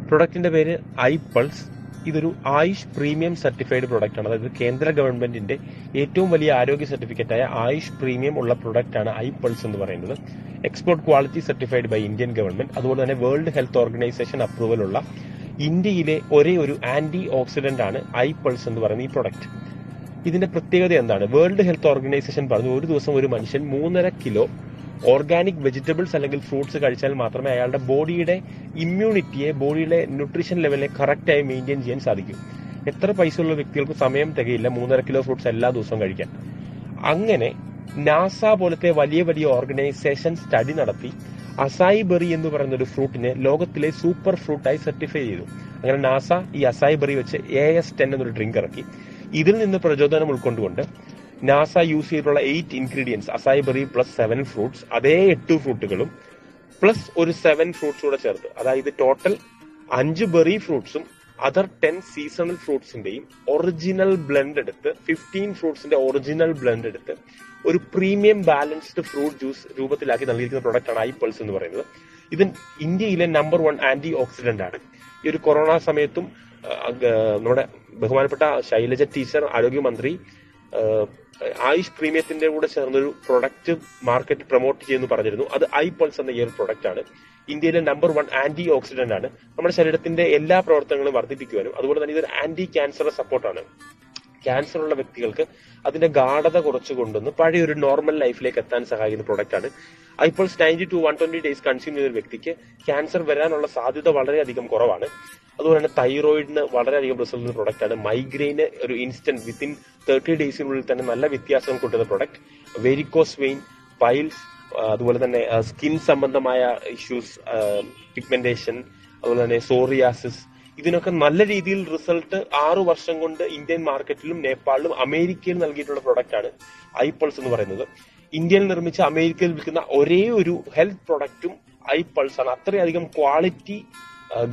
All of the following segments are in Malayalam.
പ്രൊഡക്റ്റിന്റെ പേര് ഐ പൾസ്. ഇതൊരു ആയുഷ് പ്രീമിയം സർട്ടിഫൈഡ് പ്രൊഡക്റ്റ് ആണ്. അതായത് കേന്ദ്ര ഗവൺമെന്റിന്റെ ഏറ്റവും വലിയ ആരോഗ്യ സർട്ടിഫിക്കറ്റായ ആയുഷ് പ്രീമിയം ഉള്ള പ്രൊഡക്റ്റ് ആണ് ഐ പൾസ് എന്ന് പറയുന്നത്. Export quality certified by Indian government. അതുപോലെ തന്നെ വേൾഡ് ഹെൽത്ത് ഓർഗനൈസേഷൻ അപ്രൂവൽ ഉള്ള ഇന്ത്യയിലെ ഒരേ ഒരു ആന്റി ഓക്സിഡന്റ് ആണ് ഐ പൾസ് എന്ന് പറയുന്ന ഈ പ്രൊഡക്റ്റ്. ഇതിന്റെ പ്രത്യേകത എന്താണ്? വേൾഡ് ഹെൽത്ത് ഓർഗനൈസേഷൻ പറഞ്ഞു ഒരു ദിവസം ഒരു മനുഷ്യൻ 3.5 കിലോ ഓർഗാനിക് വെജിറ്റബിൾസ് അല്ലെങ്കിൽ ഫ്രൂട്ട്സ് കഴിച്ചാൽ മാത്രമേ അയാളുടെ ബോഡിയുടെ ഇമ്മ്യൂണിറ്റിയെ, ബോഡിയുടെ ന്യൂട്രീഷൻ ലെവലിനെ കറക്റ്റായി മെയിൻറ്റെയിൻ ചെയ്യാൻ സാധിക്കും. എത്ര പൈസ ഉള്ള വ്യക്തികൾക്ക് സമയം തികയില്ല 3.5 കിലോ ഫ്രൂട്ട്സ് എല്ലാ ദിവസവും കഴിക്കാൻ. അങ്ങനെ നാസ പോലത്തെ വലിയ വലിയ ഓർഗനൈസേഷൻ സ്റ്റഡി നടത്തി അസായി ബെറി എന്ന് പറയുന്ന ഒരു ഫ്രൂട്ടിനെ ലോകത്തിലെ സൂപ്പർ ഫ്രൂട്ടായി സർട്ടിഫൈ ചെയ്തു. അങ്ങനെ നാസ ഈ അസായി ബെറി വെച്ച് AS10 എന്നൊരു ഡ്രിങ്ക് ഇറക്കി. ഇതിൽ നിന്ന് പ്രചോദനം ഉൾക്കൊണ്ടുകൊണ്ട് നാസ യൂസ് ചെയ്തിട്ടുള്ള 8 ഇൻഗ്രീഡിയൻസ്, അസായി ബെറി പ്ലസ് 7 ഫ്രൂട്ട്സ്, അതേ 8 ഫ്രൂട്ടുകളും പ്ലസ് ഒരു 7 ഫ്രൂട്ട്സ് കൂടെ ചേർത്ത്, അതായത് ടോട്ടൽ 5 ബെറി ഫ്രൂട്ട്സും അതർ 10 സീസണൽ ഫ്രൂട്ട്സിന്റെയും ഒറിജിനൽ ബ്ലെൻഡ് എടുത്ത് 15 ഫ്രൂട്ട്സിന്റെ ഒറിജിനൽ ബ്ലെൻഡ് എടുത്ത് ഒരു പ്രീമിയം ബാലൻസ്ഡ് ഫ്രൂട്ട് ജ്യൂസ് രൂപത്തിലാക്കി നൽകിയിരിക്കുന്ന പ്രൊഡക്റ്റ് ആണ് ഐ പൾസ് എന്ന് പറയുന്നത്. ഇത് ഇന്ത്യയിലെ നമ്പർ 1 ആന്റി ഓക്സിഡന്റ് ആണ്. ഈ ഒരു കൊറോണ സമയത്തും നമ്മുടെ ബഹുമാനപ്പെട്ട ശൈലജ ടീച്ചർ, ആരോഗ്യമന്ത്രി, ആയുഷ് പ്രീമിയത്തിന്റെ കൂടെ ചേർന്നൊരു പ്രൊഡക്റ്റ് മാർക്കറ്റ് പ്രൊമോട്ട് ചെയ്യുന്നു പറഞ്ഞിരുന്നു. അത് ഐ പൾസ് എന്ന ഈ ഒരു പ്രൊഡക്റ്റ് ആണ്. ഇന്ത്യയിലെ നമ്പർ 1 ആന്റി ഓക്സിഡന്റ് ആണ്. നമ്മുടെ ശരീരത്തിന്റെ എല്ലാ പ്രവർത്തനങ്ങളും വർദ്ധിപ്പിക്കുവാനും അതുപോലെ തന്നെ ഇതൊരു ആന്റി ക്യാൻസർ സപ്പോർട്ടാണ്. ക്യാൻസർ ഉള്ള വ്യക്തികൾക്ക് അതിന്റെ ഗാഠത കുറച്ചു കൊണ്ടുവന്ന് പഴയ ഒരു നോർമൽ ലൈഫിലേക്ക് എത്താൻ സഹായിക്കുന്ന പ്രൊഡക്റ്റ് ആണ്. I pulse 90 to 120 days consume ചെയ്യുന്ന ഒരു വ്യക്തിക്ക് ക്യാൻസർ വരാനുള്ള സാധ്യത വളരെയധികം കുറവാണ്. അതുപോലെ തന്നെ തൈറോയിഡിന് വളരെയധികം റിസൾട്ട് ഉള്ള പ്രൊഡക്റ്റ് ആണ്. മൈഗ്രെയിന് ഒരു ഇൻസ്റ്റന്റ് വിത്തിൻ 30 ഡേയ്സിനുള്ളിൽ തന്നെ നല്ല വ്യത്യാസം കൊണ്ടുവരുന്ന പ്രൊഡക്റ്റ്. വെരിക്കോസ് വെയിൻ, പൈൽസ്, അതുപോലെ തന്നെ സ്കിൻ സംബന്ധമായ ഇഷ്യൂസ്, പിഗ്മെന്റേഷൻ, അതുപോലെ തന്നെ സോറിയാസിസ്, ഇതിനൊക്കെ നല്ല രീതിയിൽ റിസൾട്ട് 6 വർഷം കൊണ്ട് ഇന്ത്യൻ മാർക്കറ്റിലും നേപ്പാളിലും അമേരിക്കയിലും നൽകിയിട്ടുള്ള പ്രൊഡക്റ്റ് ആണ് ഐ പൾസ് എന്ന് പറയുന്നത്. ഇന്ത്യയിൽ നിർമ്മിച്ച അമേരിക്കയിൽ വിൽക്കുന്ന ഒരേ ഒരു ഹെൽത്ത് പ്രൊഡക്റ്റും ഐ പൾസ് ആണ്. അത്രയധികം ക്വാളിറ്റി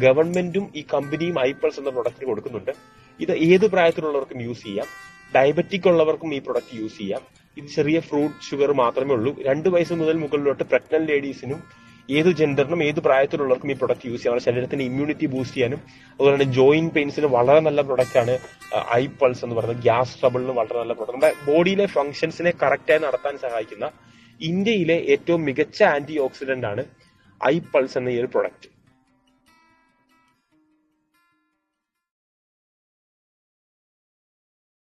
ഗവൺമെന്റും ഈ കമ്പനിയും ഐ പൾസ് എന്ന പ്രൊഡക്റ്റിന് കൊടുക്കുന്നുണ്ട്. ഇത് ഏത് പ്രായത്തിലുള്ളവർക്കും യൂസ് ചെയ്യാം. ഡയബറ്റിക് ഉള്ളവർക്കും ഈ പ്രൊഡക്റ്റ് യൂസ് ചെയ്യാം. ഇത് ചെറിയ ഫ്രൂട്ട് ഷുഗർ മാത്രമേ ഉള്ളൂ. 2 വയസ്സ് മുതൽ മുകളിലോട്ട് പ്രഗ്നന്റ് ലേഡീസിനും ഏത് ജെൻഡറിനും ഏത് പ്രായത്തിലുള്ളവർക്കും ഈ പ്രൊഡക്റ്റ് യൂസ് ചെയ്യാം. ശരീരത്തിന്റെ ഇമ്മ്യൂണിറ്റി ബൂസ്റ്റ് ചെയ്യാനും അതുപോലെ തന്നെ ജോയിന്റ് പെയിൻസിന് വളരെ നല്ല പ്രൊഡക്റ്റ് ആണ് ഐ പൾസ് എന്ന് പറയുന്നത്. ഗ്യാസ് ട്രബിളിന് വളരെ നല്ല പ്രൊഡക്റ്റ്. നമ്മുടെ ബോഡിയിലെ ഫംഗ്ഷൻസിനെ കറക്റ്റായി നടത്താൻ സഹായിക്കുന്ന ഇന്ത്യയിലെ ഏറ്റവും മികച്ച ആന്റി ഓക്സിഡന്റ് ആണ് ഐ പൾസ് എന്ന ഈ ഒരു പ്രൊഡക്റ്റ്.